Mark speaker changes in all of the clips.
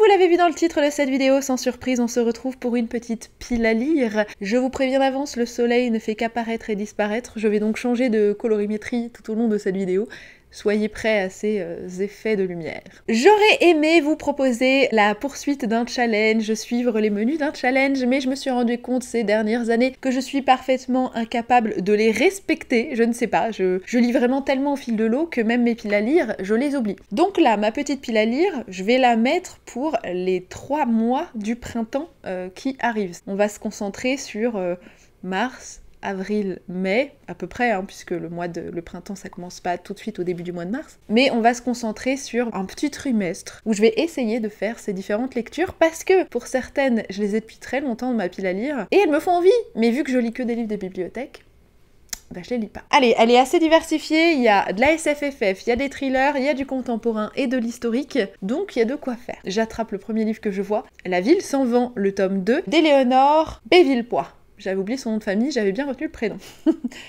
Speaker 1: l'avez vu dans le titre de cette vidéo, sans surprise, on se retrouve pour une petite pile à lire. Je vous préviens d'avance, le soleil ne fait qu'apparaître et disparaître. Je vais donc changer de colorimétrie tout au long de cette vidéo. Soyez prêts à ces effets de lumière. J'aurais aimé vous proposer la poursuite d'un challenge, suivre les menus d'un challenge, mais je me suis rendu compte ces dernières années que je suis parfaitement incapable de les respecter. Je ne sais pas, je lis vraiment tellement au fil de l'eau que même mes piles à lire, je les oublie. Donc là, ma petite pile à lire, je vais la mettre pour les 3 mois du printemps qui arrivent. On va se concentrer sur mars, avril, mai, à peu près, hein, puisque le printemps ça commence pas tout de suite au début du mois de mars, mais on va se concentrer sur un petit trimestre où je vais essayer de faire ces différentes lectures parce que pour certaines, je les ai depuis très longtemps dans ma pile à lire et elles me font envie, mais vu que je lis que des livres de bibliothèque, bah je les lis pas. Allez, elle est assez diversifiée, il y a de la SFFF, il y a des thrillers, il y a du contemporain et de l'historique, donc il y a de quoi faire. J'attrape le premier livre que je vois, La ville sans vent, le tome 2, d'Éléonore Bévillepoix. J'avais oublié son nom de famille, j'avais bien retenu le prénom.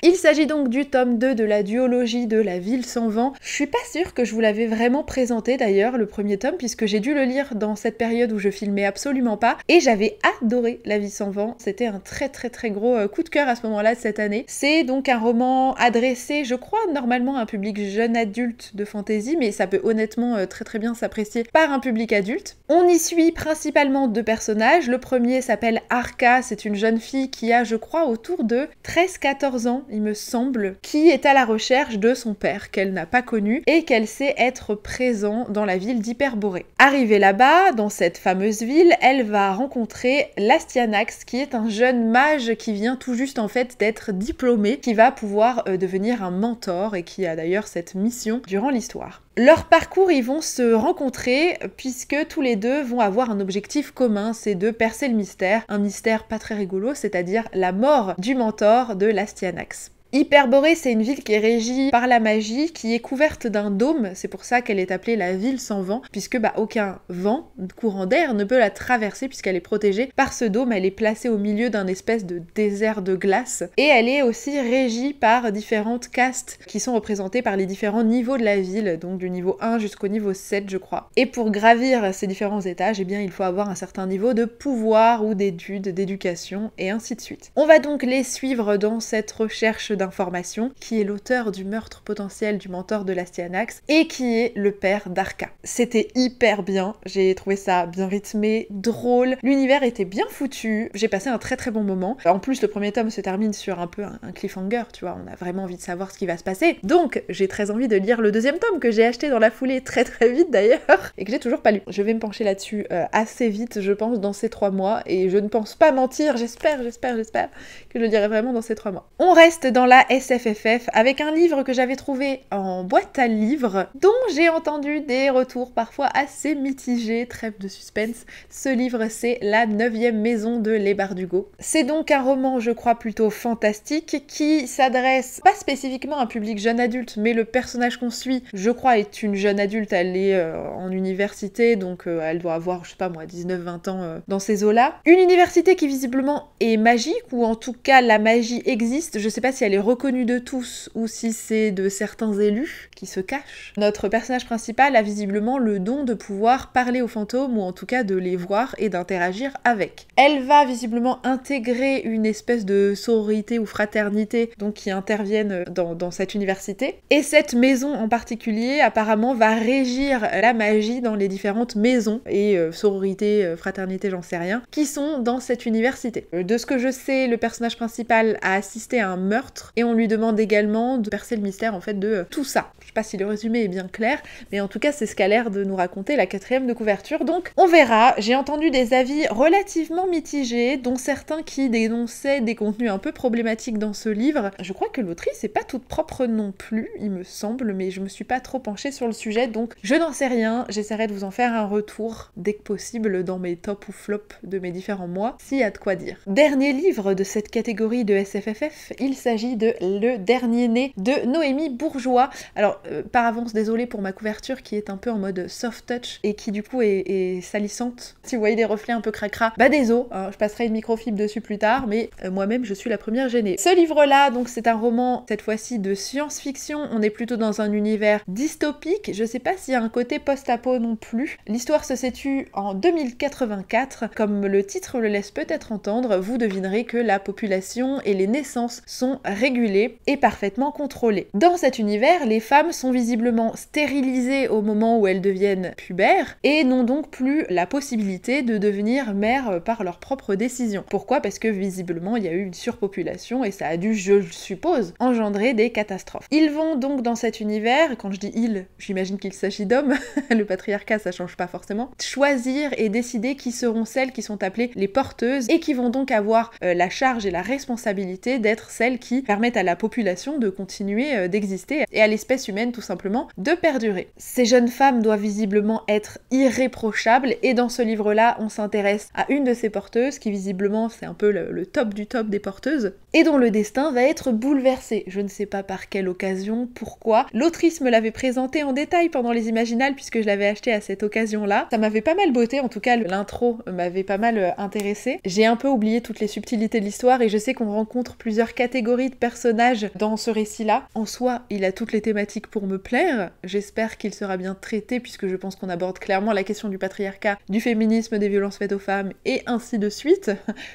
Speaker 1: Il s'agit donc du tome 2 de la duologie de La ville sans vent. Je suis pas sûre que je vous l'avais vraiment présenté d'ailleurs, le premier tome, puisque j'ai dû le lire dans cette période où je filmais absolument pas, et j'avais adoré La vie sans vent. C'était un très gros coup de cœur à ce moment-là de cette année. C'est donc un roman adressé, je crois, normalement à un public jeune adulte de fantasy, mais ça peut honnêtement très bien s'apprécier par un public adulte. On y suit principalement 2 personnages. Le premier s'appelle Arca, c'est une jeune fille qui a, je crois, autour de 13-14 ans, il me semble, qui est à la recherche de son père, qu'elle n'a pas connu, et qu'elle sait être présent dans la ville d'Hyperborée. Arrivée là-bas, dans cette fameuse ville, elle va rencontrer l'Astyanax, qui est un jeune mage qui vient tout juste en fait d'être diplômé, qui va pouvoir devenir un mentor, et qui a d'ailleurs cette mission durant l'histoire. Leur parcours, ils vont se rencontrer puisque tous les deux vont avoir un objectif commun, c'est de percer le mystère, un mystère pas très rigolo, c'est-à-dire la mort du mentor de l'Astyanax. Hyperborée, c'est une ville qui est régie par la magie, qui est couverte d'un dôme, c'est pour ça qu'elle est appelée la ville sans vent, puisque aucun vent, courant d'air ne peut la traverser puisqu'elle est protégée par ce dôme, elle est placée au milieu d'un espèce de désert de glace, et elle est aussi régie par différentes castes qui sont représentées par les différents niveaux de la ville, donc du niveau 1 jusqu'au niveau 7 je crois. Et pour gravir ces différents étages, eh bien il faut avoir un certain niveau de pouvoir ou d'études, d'éducation, et ainsi de suite. On va donc les suivre dans cette recherche d'information, qui est l'auteur du meurtre potentiel du mentor de l'Astyanax et qui est le père d'Arca. C'était hyper bien, j'ai trouvé ça bien rythmé, drôle, l'univers était bien foutu, j'ai passé un très bon moment. En plus, le premier tome se termine sur un peu un cliffhanger, tu vois, on a vraiment envie de savoir ce qui va se passer. Donc, j'ai très envie de lire le deuxième tome que j'ai acheté dans la foulée très vite d'ailleurs et que j'ai toujours pas lu. Je vais me pencher là-dessus assez vite, je pense, dans ces 3 mois et je ne pense pas mentir, j'espère que je le dirai vraiment dans ces 3 mois. On reste dans la SFFF avec un livre que j'avais trouvé en boîte à livres dont j'ai entendu des retours parfois assez mitigés, trêve de suspense. Ce livre, c'est La 9e maison de Les Bardugo. C'est donc un roman, je crois, plutôt fantastique qui s'adresse pas spécifiquement à un public jeune adulte, mais le personnage qu'on suit, je crois, est une jeune adulte, elle est en université, donc elle doit avoir, je sais pas moi, 19-20 ans dans ces eaux-là. Une université qui visiblement est magique, ou en tout cas la magie existe, je sais pas si elle est reconnue de tous ou si c'est de certains élus qui se cachent. Notre personnage principal a visiblement le don de pouvoir parler aux fantômes ou en tout cas de les voir et d'interagir avec. Elle va visiblement intégrer une espèce de sororité ou fraternité donc qui interviennent dans cette université. Et cette maison en particulier apparemment va régir la magie dans les différentes maisons et sororité, fraternité, j'en sais rien, qui sont dans cette université. De ce que je sais, le personnage principal a assisté à un meurtre et on lui demande également de percer le mystère en fait de tout ça. Je sais pas si le résumé est bien clair, mais en tout cas c'est ce qu'a l'air de nous raconter la 4e de couverture, donc on verra. J'ai entendu des avis relativement mitigés, dont certains qui dénonçaient des contenus un peu problématiques dans ce livre. Je crois que l'autrice est pas toute propre non plus, il me semble, mais je me suis pas trop penchée sur le sujet, donc je n'en sais rien. J'essaierai de vous en faire un retour dès que possible dans mes tops ou flops de mes différents mois, s'il y a de quoi dire. Dernier livre de cette catégorie de SFFF, il s'agit de Le Dernier Né de Noémie Bourgeois. Alors, par avance, désolée pour ma couverture qui est un peu en mode soft touch et qui du coup est salissante. Si vous voyez des reflets un peu cracra, bah désolé, hein, je passerai une microfibre dessus plus tard, mais moi-même je suis la première gênée. Ce livre-là, donc c'est un roman, cette fois-ci de science-fiction, on est plutôt dans un univers dystopique, je sais pas s'il y a un côté post-apo non plus. L'histoire se situe en 2084, comme le titre le laisse peut-être entendre, vous devinerez que la population et les naissances sont régulées et parfaitement contrôlées. Dans cet univers, les femmes sont visiblement stérilisées au moment où elles deviennent pubères et n'ont donc plus la possibilité de devenir mères par leur propre décision. Pourquoi? Parce que visiblement il y a eu une surpopulation et ça a dû, je suppose, engendrer des catastrophes. Ils vont donc dans cet univers, quand je dis ils, j'imagine qu'il s'agit d'hommes, le patriarcat ça change pas forcément, choisir et décider qui seront celles qui sont appelées les porteuses et qui vont donc avoir la charge et la responsabilité d'être celles qui permettent à la population de continuer d'exister et à l'espèce humaine tout simplement de perdurer. Ces jeunes femmes doivent visiblement être irréprochables et dans ce livre-là on s'intéresse à une de ces porteuses qui visiblement c'est un peu le top du top des porteuses et dont le destin va être bouleversé. Je ne sais pas par quelle occasion, pourquoi. L'autrice me l'avait présenté en détail pendant les Imaginales puisque je l'avais acheté à cette occasion-là. Ça m'avait pas mal botté, en tout cas l'intro m'avait pas mal intéressée. J'ai un peu oublié toutes les subtilités de l'histoire et je sais qu'on rencontre plusieurs catégories de personnages dans ce récit-là. En soi, il a toutes les thématiques pour me plaire. J'espère qu'il sera bien traité puisque je pense qu'on aborde clairement la question du patriarcat, du féminisme, des violences faites aux femmes et ainsi de suite.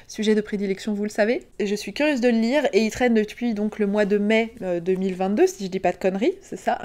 Speaker 1: Sujet de prédilection, vous le savez. Je suis curieuse de le lire et il traîne depuis donc le mois de mai 2022, si je dis pas de conneries, c'est ça.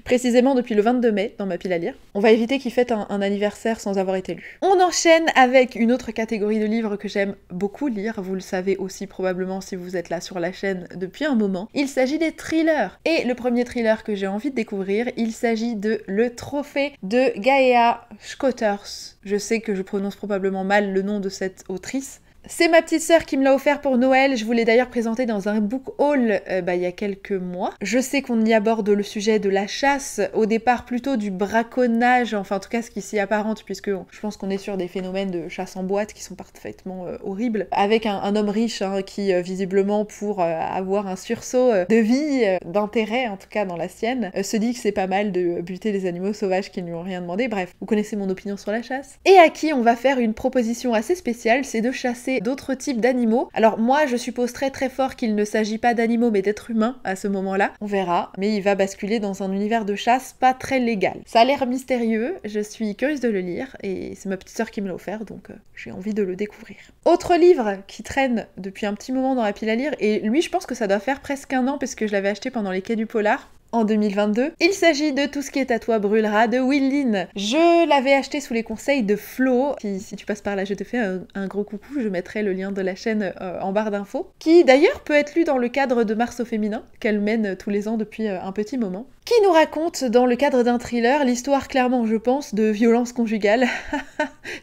Speaker 1: Précisément depuis le 22 mai dans ma pile à lire. On va éviter qu'il fête un anniversaire sans avoir été lu. On enchaîne avec une autre catégorie de livres que j'aime beaucoup lire, vous le savez aussi probablement si vous êtes là sur la chaîne depuis un moment. Il s'agit des thrillers. Et le premier thriller que j'ai envie de découvrir, il s'agit de Le Trophée de Gaea Scotters. Je sais que je prononce probablement mal le nom de cette autrice. C'est ma petite sœur qui me l'a offert pour Noël, je vous l'ai d'ailleurs présenté dans un book haul il y a quelques mois. Je sais qu'on y aborde le sujet de la chasse, au départ plutôt du braconnage, enfin en tout cas ce qui s'y apparente, puisque je pense qu'on est sur des phénomènes de chasse en boîte qui sont parfaitement horribles, avec un homme riche qui visiblement pour avoir un sursaut de vie, d'intérêt en tout cas dans la sienne, se dit que c'est pas mal de buter des animaux sauvages qui ne lui ont rien demandé. Bref, vous connaissez mon opinion sur la chasse. Et à qui on va faire une proposition assez spéciale, c'est de chasser d'autres types d'animaux. Alors moi je suppose très fort qu'il ne s'agit pas d'animaux mais d'êtres humains à ce moment-là, on verra, mais il va basculer dans un univers de chasse pas très légal. Ça a l'air mystérieux, je suis curieuse de le lire et c'est ma petite sœur qui me l'a offert donc j'ai envie de le découvrir. Autre livre qui traîne depuis un petit moment dans la pile à lire et lui je pense que ça doit faire presque un an parce que je l'avais acheté pendant les quais du polar. En 2022. Il s'agit de Tout ce qui est à toi brûlera de Will Lynn. Je l'avais acheté sous les conseils de Flo, qui, si tu passes par là, je te fais un gros coucou, je mettrai le lien de la chaîne en barre d'infos, qui d'ailleurs peut être lu dans le cadre de Mars au féminin, qu'elle mène tous les ans depuis un petit moment, qui nous raconte dans le cadre d'un thriller l'histoire clairement, je pense, de violence conjugale,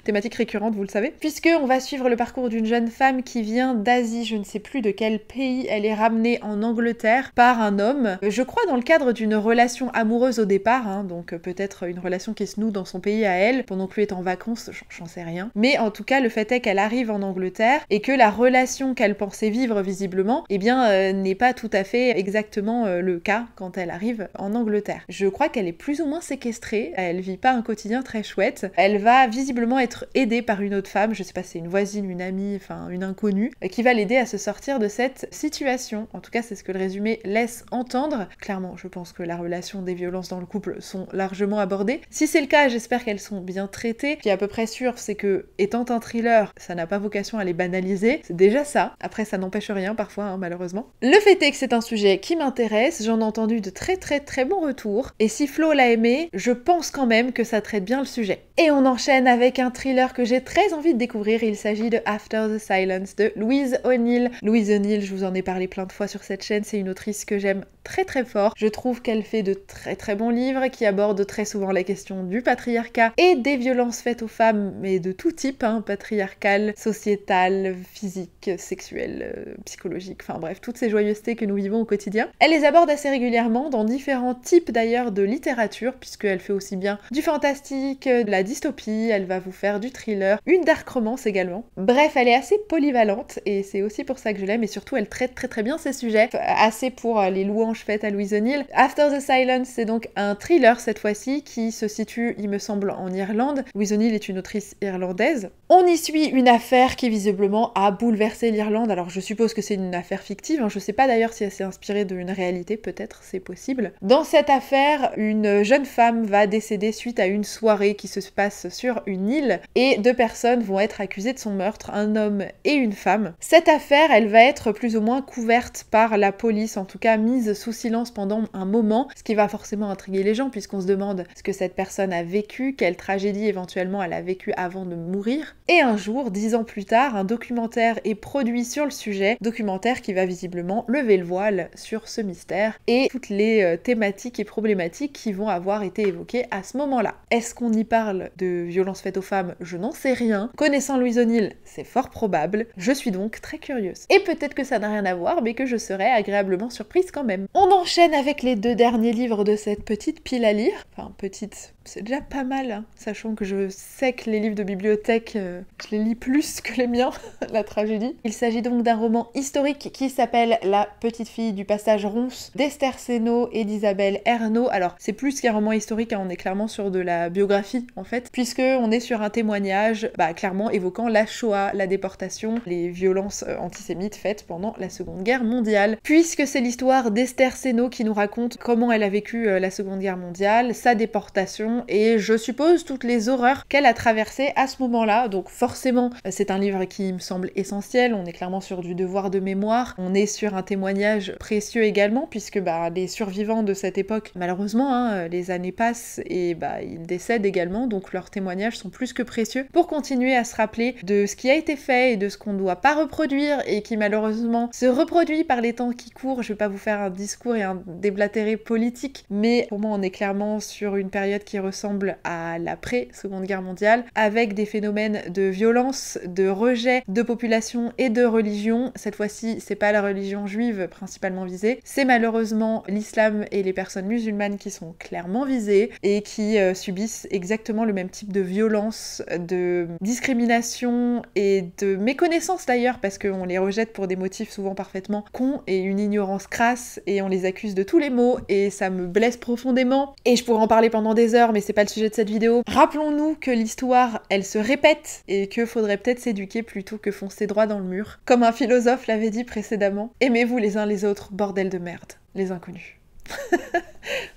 Speaker 1: thématique récurrente, vous le savez, puisque on va suivre le parcours d'une jeune femme qui vient d'Asie, je ne sais plus de quel pays, elle est ramenée en Angleterre par un homme, je crois dans le cadre d'une relation amoureuse au départ, donc peut-être une relation qui se noue dans son pays à elle, pendant que lui est en vacances, j'en sais rien. Mais en tout cas, le fait est qu'elle arrive en Angleterre et que la relation qu'elle pensait vivre visiblement, eh bien, n'est pas tout à fait exactement le cas quand elle arrive en Angleterre. Je crois qu'elle est plus ou moins séquestrée, elle vit pas un quotidien très chouette, elle va visiblement être aidée par une autre femme, je sais pas si c'est une voisine, une amie, enfin une inconnue, qui va l'aider à se sortir de cette situation. En tout cas, c'est ce que le résumé laisse entendre. Clairement, je pense que la relation des violences dans le couple sont largement abordées. Si c'est le cas, j'espère qu'elles sont bien traitées. Ce qui est à peu près sûr, c'est que, étant un thriller, ça n'a pas vocation à les banaliser. C'est déjà ça. Après, ça n'empêche rien parfois, malheureusement. Le fait est que c'est un sujet qui m'intéresse. J'en ai entendu de très bons retours. Et si Flo l'a aimé, je pense quand même que ça traite bien le sujet. Et on enchaîne avec un thriller que j'ai très envie de découvrir. Il s'agit de After the Silence de Louise O'Neill. Louise O'Neill, je vous en ai parlé plein de fois sur cette chaîne, c'est une autrice que j'aime très fort. Je trouve qu'elle fait de très bons livres qui abordent très souvent la question du patriarcat et des violences faites aux femmes, mais de tout type, patriarcales, sociétales, physiques, sexuelles, psychologiques, enfin bref, toutes ces joyeusetés que nous vivons au quotidien. Elle les aborde assez régulièrement dans différents types d'ailleurs de littérature, puisqu'elle fait aussi bien du fantastique, de la dystopie, elle va vous faire du thriller, une dark romance également. Bref, elle est assez polyvalente et c'est aussi pour ça que je l'aime et surtout elle traite très bien ces sujets, assez pour les louanges faites à Louise O'Neill. After the Silence, c'est donc un thriller cette fois-ci qui se situe, il me semble, en Irlande. Louise O'Neill est une autrice irlandaise. On y suit une affaire qui visiblement a bouleversé l'Irlande. Alors je suppose que c'est une affaire fictive, hein. Je sais pas d'ailleurs si elle s'est inspirée d'une réalité, peut-être, c'est possible. Dans cette affaire, une jeune femme va décéder suite à une soirée qui se passe sur une île et 2 personnes vont être accusées de son meurtre, un homme et une femme. Cette affaire, elle va être plus ou moins couverte par la police, en tout cas mise sous silence pendant un moment, ce qui va forcément intriguer les gens puisqu'on se demande ce que cette personne a vécu, quelle tragédie éventuellement elle a vécu avant de mourir. Et un jour, 10 ans plus tard, un documentaire est produit sur le sujet, documentaire qui va visiblement lever le voile sur ce mystère et toutes les thématiques et problématiques qui vont avoir été évoquées à ce moment-là. Est-ce qu'on y parle de violences faites aux femmes? Je n'en sais rien. Connaissant Louise O'Neill, c'est fort probable. Je suis donc très curieuse. Et peut-être que ça n'a rien à voir, mais que je serai agréablement surprise quand même. On enchaîne avec les 2 derniers livres de cette petite pile à lire. Enfin, petite, c'est déjà pas mal, hein, sachant que je sais que les livres de bibliothèque, je les lis plus que les miens, la tragédie. Il s'agit donc d'un roman historique qui s'appelle La petite fille du passage Ronce d'Esther Seno et d'Isabelle Ernaud. Alors, c'est plus qu'un roman historique, hein, on est clairement sur de la biographie, en fait, puisque on est sur un témoignage, clairement évoquant la Shoah, la déportation, les violences antisémites faites pendant la Seconde Guerre mondiale. Puisque c'est l'histoire d'Esther Seno qui nous raconte comment elle a vécu la Seconde Guerre mondiale, sa déportation, et je suppose toutes les horreurs qu'elle a traversées à ce moment-là. Donc forcément, c'est un livre qui me semble essentiel, on est clairement sur du devoir de mémoire, on est sur un témoignage précieux également, puisque les survivants de cette époque, malheureusement, hein, les années passent et ils décèdent également, donc leurs témoignages sont plus que précieux pour continuer à se rappeler de ce qui a été fait et de ce qu'on ne doit pas reproduire et qui malheureusement se reproduit par les temps qui courent. Je vais pas vous faire un discours et un déblatéré politique, mais pour moi on est clairement sur une période qui ressemble à l'après-Seconde Guerre mondiale, avec des phénomènes de violence, de rejet de population et de religion. Cette fois-ci, c'est pas la religion juive principalement visée, c'est malheureusement l'islam et les personnes musulmanes qui sont clairement visées et qui subissent exactement le même type de violence, de discrimination et de méconnaissance d'ailleurs, parce qu'on les rejette pour des motifs souvent parfaitement cons et une ignorance crasse, et on les accuse de tous les maux, et ça me blesse profondément. Et je pourrais en parler pendant des heures, mais c'est pas le sujet de cette vidéo. Rappelons-nous que l'histoire, elle se répète, et que faudrait peut-être s'éduquer plutôt que foncer droit dans le mur. Comme un philosophe l'avait dit précédemment, aimez-vous les uns les autres, bordel de merde, les inconnus.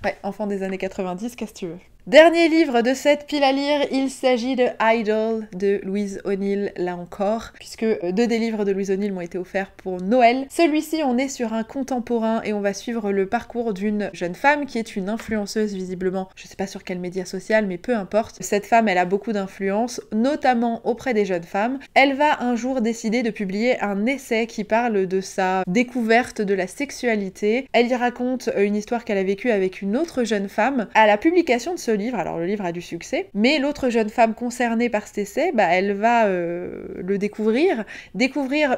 Speaker 1: Ouais, enfant des années 90, qu'est-ce que tu veux? Dernier livre de cette pile à lire, il s'agit de Idol de Louise O'Neill, là encore, puisque 2 des livres de Louise O'Neill m'ont été offerts pour Noël. Celui-ci, on est sur un contemporain et on va suivre le parcours d'une jeune femme qui est une influenceuse visiblement, je sais pas sur quel média social, mais peu importe. Cette femme, elle a beaucoup d'influence, notamment auprès des jeunes femmes. Elle va un jour décider de publier un essai qui parle de sa découverte de la sexualité. Elle y raconte une histoire qu'elle a vécue avec une autre jeune femme. À la publication de ce livre, alors le livre a du succès, mais l'autre jeune femme concernée par cet essai, elle va le découvrir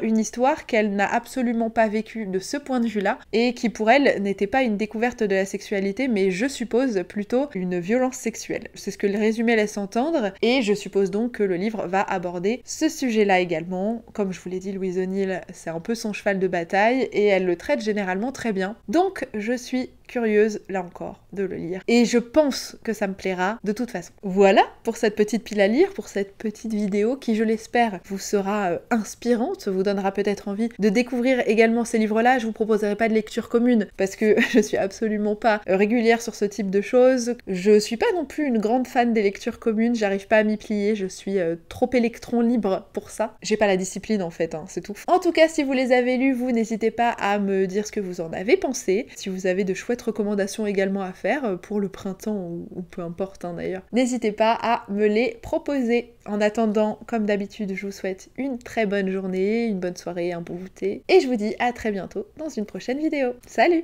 Speaker 1: une histoire qu'elle n'a absolument pas vécue de ce point de vue-là, et qui pour elle n'était pas une découverte de la sexualité, mais je suppose plutôt une violence sexuelle. C'est ce que le résumé laisse entendre, et je suppose donc que le livre va aborder ce sujet-là également. Comme je vous l'ai dit, Louise O'Neill, c'est un peu son cheval de bataille, et elle le traite généralement très bien. Donc je suis curieuse, là encore, de le lire. Et je pense que ça me plaira de toute façon. Voilà pour cette petite pile à lire, pour cette petite vidéo qui, je l'espère, vous sera inspirante, vous donnera peut-être envie de découvrir également ces livres-là. Je vous proposerai pas de lecture commune, parce que je suis absolument pas régulière sur ce type de choses. Je suis pas non plus une grande fan des lectures communes, j'arrive pas à m'y plier, je suis trop électron libre pour ça. J'ai pas la discipline en fait, hein, c'est tout. En tout cas, si vous les avez lus, vous n'hésitez pas à me dire ce que vous en avez pensé. Si vous avez de chouettes recommandations également à faire pour le printemps ou peu importe d'ailleurs, n'hésitez pas à me les proposer. En attendant, comme d'habitude, je vous souhaite une très bonne journée, une bonne soirée, un bon goûter, et je vous dis à très bientôt dans une prochaine vidéo. Salut!